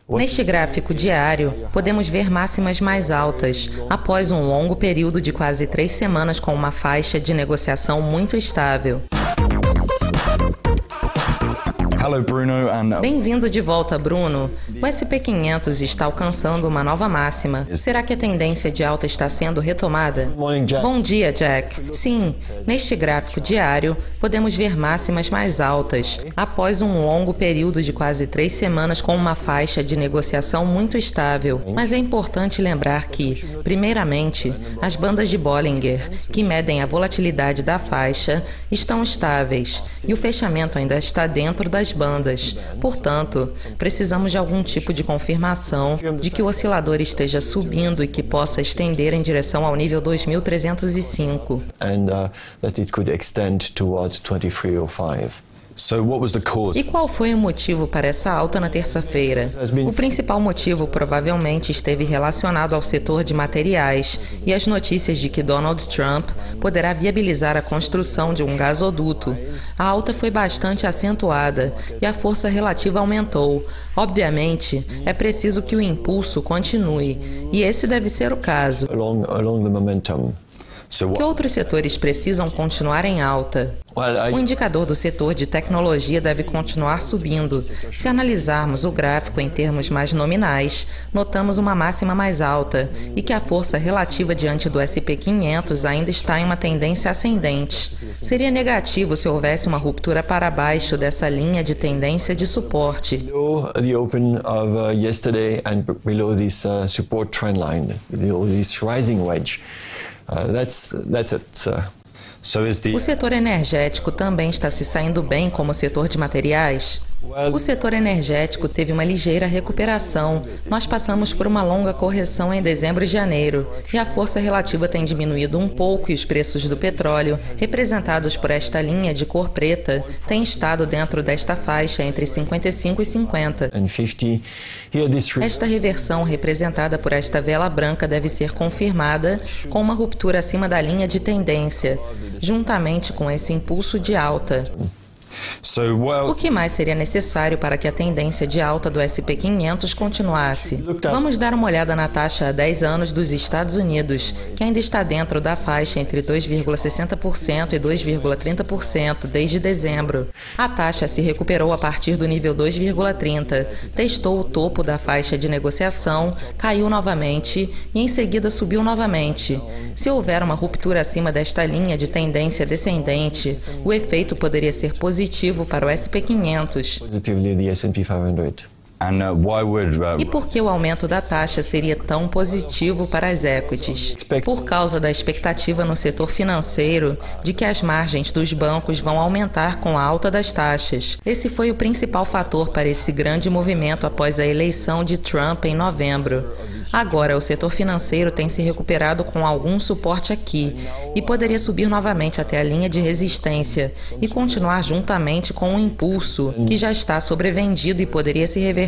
Neste gráfico diário, podemos ver máximas mais altas, após um longo período de quase 3 semanas com uma faixa de negociação muito estável. Bem-vindo de volta, Bruno. O SP500 está alcançando uma nova máxima. Será que a tendência de alta está sendo retomada? Bom dia, Jack. Sim, neste gráfico diário, podemos ver máximas mais altas, após um longo período de quase 3 semanas com uma faixa de negociação muito estável. Mas é importante lembrar que, primeiramente, as bandas de Bollinger, que medem a volatilidade da faixa, estão estáveis, e o fechamento ainda está dentro das bandas. Portanto, precisamos de algum tipo de confirmação de que o oscilador esteja subindo e que possa estender em direção ao nível 2305. E qual foi o motivo para essa alta na terça-feira? O principal motivo provavelmente esteve relacionado ao setor de materiais e as notícias de que Donald Trump poderá viabilizar a construção de um gasoduto. A alta foi bastante acentuada e a força relativa aumentou. Obviamente, é preciso que o impulso continue, e esse deve ser o caso. Que outros setores precisam continuar em alta? O indicador do setor de tecnologia deve continuar subindo. Se analisarmos o gráfico em termos mais nominais, notamos uma máxima mais alta e que a força relativa diante do SP500 ainda está em uma tendência ascendente. Seria negativo se houvesse uma ruptura para baixo dessa linha de tendência de suporte. O setor energético também está se saindo bem como setor de materiais? O setor energético teve uma ligeira recuperação. Nós passamos por uma longa correção em dezembro e janeiro, e a força relativa tem diminuído um pouco e os preços do petróleo, representados por esta linha de cor preta, têm estado dentro desta faixa entre 55 e 50. Esta reversão, representada por esta vela branca, deve ser confirmada com uma ruptura acima da linha de tendência, juntamente com esse impulso de alta. O que mais seria necessário para que a tendência de alta do SP500 continuasse? Vamos dar uma olhada na taxa a 10 anos dos Estados Unidos, que ainda está dentro da faixa entre 2,60% e 2,30% desde dezembro. A taxa se recuperou a partir do nível 2,30%, testou o topo da faixa de negociação, caiu novamente e em seguida subiu novamente. Se houver uma ruptura acima desta linha de tendência descendente, o efeito poderia ser positivo para o SP500. E por que o aumento da taxa seria tão positivo para as equities? Por causa da expectativa no setor financeiro de que as margens dos bancos vão aumentar com a alta das taxas. Esse foi o principal fator para esse grande movimento após a eleição de Trump em novembro. Agora, o setor financeiro tem se recuperado com algum suporte aqui e poderia subir novamente até a linha de resistência e continuar juntamente com um impulso que já está sobrevendido e poderia se reverter.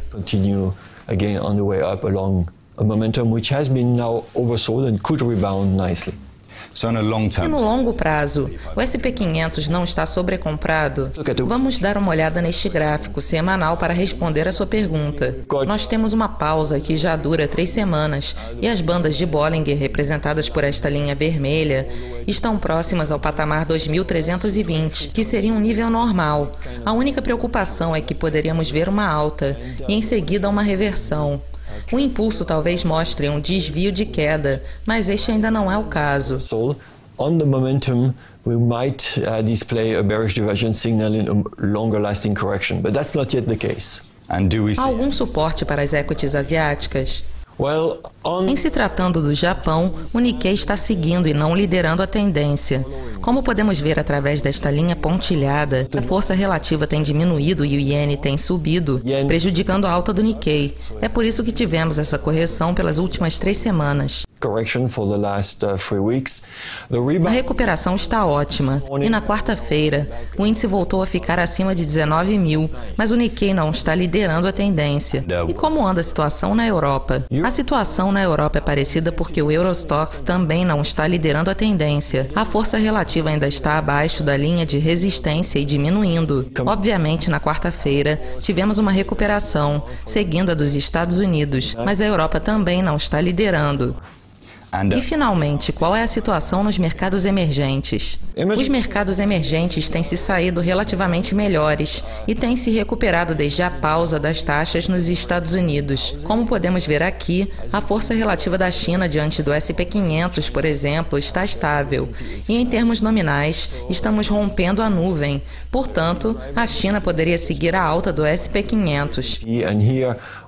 Continue again on the way up along a momentum which has been now oversold and could rebound nicely. E no longo prazo, o SP500 não está sobrecomprado? Vamos dar uma olhada neste gráfico semanal para responder a sua pergunta. Nós temos uma pausa que já dura 3 semanas e as bandas de Bollinger, representadas por esta linha vermelha, estão próximas ao patamar 2320, que seria um nível normal. A única preocupação é que poderíamos ver uma alta e em seguida uma reversão. O impulso talvez mostre um desvio de queda, mas este ainda não é o caso. On the momentum, we might display a bearish divergence signal in a longer lasting correction, but that's not yet the case. Há algum suporte para as equities asiáticas? Em se tratando do Japão, o Nikkei está seguindo e não liderando a tendência. Como podemos ver através desta linha pontilhada, a força relativa tem diminuído e o iene tem subido, prejudicando a alta do Nikkei. É por isso que tivemos essa correção pelas últimas 3 semanas. correction for the last 3 weeks. A recuperação está ótima e na quarta-feira o índice voltou a ficar acima de 19 mil, mas o Nikkei não está liderando a tendência. E como anda a situação na Europa? A situação na Europa é parecida porque o Eurostoxx também não está liderando a tendência. A força relativa ainda está abaixo da linha de resistência e diminuindo. Obviamente, na quarta-feira, tivemos uma recuperação, seguindo a dos Estados Unidos, mas a Europa também não está liderando. E, finalmente, qual é a situação nos mercados emergentes? Os mercados emergentes têm se saído relativamente melhores e têm se recuperado desde a pausa das taxas nos Estados Unidos. Como podemos ver aqui, a força relativa da China diante do SP 500, por exemplo, está estável. E, em termos nominais, estamos rompendo a nuvem. Portanto, a China poderia seguir a alta do SP 500.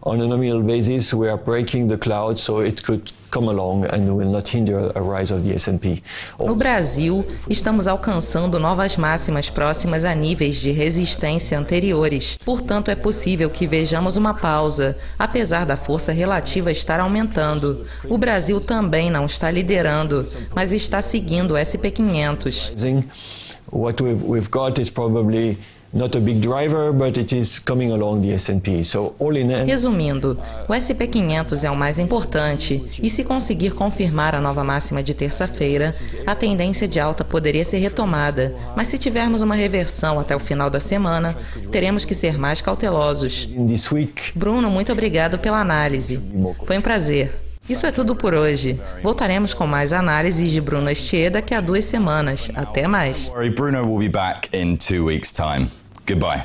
On a nominal basis, we are breaking the cloud, so it could come along and will not hinder a rise of the S&P. No Brasil, estamos alcançando novas máximas próximas a níveis de resistência anteriores. Portanto, é possível que vejamos uma pausa, apesar da força relativa estar aumentando. O Brasil também não está liderando, mas está seguindo o SP 500. What we've got is probably not a big driver, but it is coming along the S&P. So all in all... Resumindo, o SP 500 é o mais importante e se conseguir confirmar a nova máxima de terça-feira, a tendência de alta poderia ser retomada, mas se tivermos uma reversão até o final da semana, teremos que ser mais cautelosos. Bruno, muito obrigado pela análise. Foi um prazer. Isso é tudo por hoje. Voltaremos com mais análises de Bruno Estier daqui a 2 semanas. Até mais. Bruno will be back in 2 weeks' time. Goodbye.